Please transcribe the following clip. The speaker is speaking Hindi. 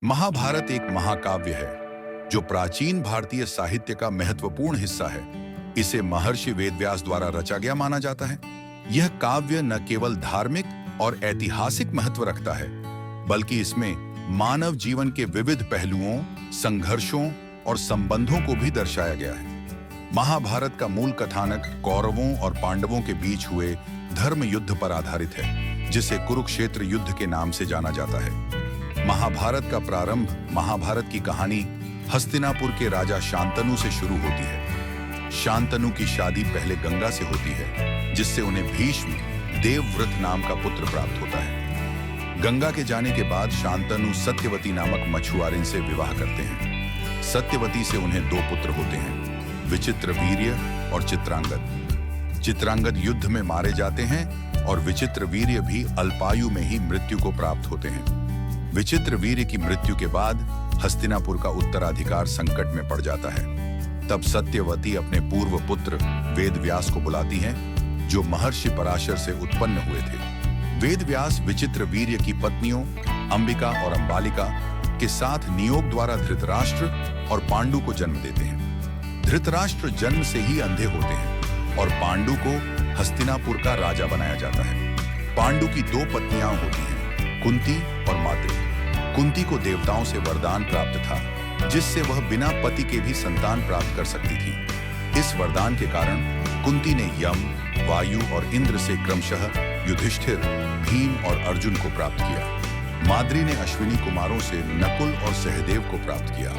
महाभारत एक महाकाव्य है जो प्राचीन भारतीय साहित्य का महत्वपूर्ण हिस्सा है। इसे महर्षि वेदव्यास द्वारा रचा गया माना जाता है। यह काव्य न केवल धार्मिक और ऐतिहासिक महत्व रखता है, बल्कि इसमें मानव जीवन के विविध पहलुओं, संघर्षों और संबंधों को भी दर्शाया गया है। महाभारत का मूल कथानक कौरवों और पांडवों के बीच हुए धर्म युद्ध पर आधारित है, जिसे कुरुक्षेत्र युद्ध के नाम से जाना जाता है। महाभारत का प्रारंभ महाभारत की कहानी हस्तिनापुर के राजा शांतनु से शुरू होती है। शांतनु की शादी पहले गंगा से होती है, जिससे उन्हें भीष्म देवव्रत नाम का पुत्र प्राप्त होता है। गंगा के जाने के बाद शांतनु सत्यवती नामक मछुआरिन से विवाह करते हैं। सत्यवती से उन्हें दो पुत्र होते हैं, विचित्रवीर्य और चित्रांगद। चित्रांगद युद्ध में मारे जाते हैं और विचित्रवीर्य भी अल्पायु में ही मृत्यु को प्राप्त होते हैं। विचित्रवीर्य की मृत्यु के बाद हस्तिनापुर का उत्तराधिकार संकट में पड़ जाता है। तब सत्यवती अपने पूर्व पुत्र वेदव्यास को बुलाती हैं, जो महर्षि पराशर से उत्पन्न हुए थे। वेदव्यास विचित्रवीर्य की पत्नियों अंबिका और अंबालिका के साथ नियोग द्वारा धृतराष्ट्र और पांडु को जन्म देते हैं। धृतराष्ट्र जन्म से ही अंधे होते हैं और पांडु को हस्तिनापुर का राजा बनाया जाता है। पांडु की दो पत्नियां होती हैं, कुंती और माद्री। कुंती को देवताओं से वरदान प्राप्त था, जिससे वह बिना पति के भी संतान प्राप्त कर सकती थी। इस वरदान के कारण कुंती ने यम, वायु और इंद्र से क्रमशः युधिष्ठिर, भीम और अर्जुन को प्राप्त किया। माद्री ने अश्विनी कुमारों से नकुल और सहदेव को प्राप्त किया।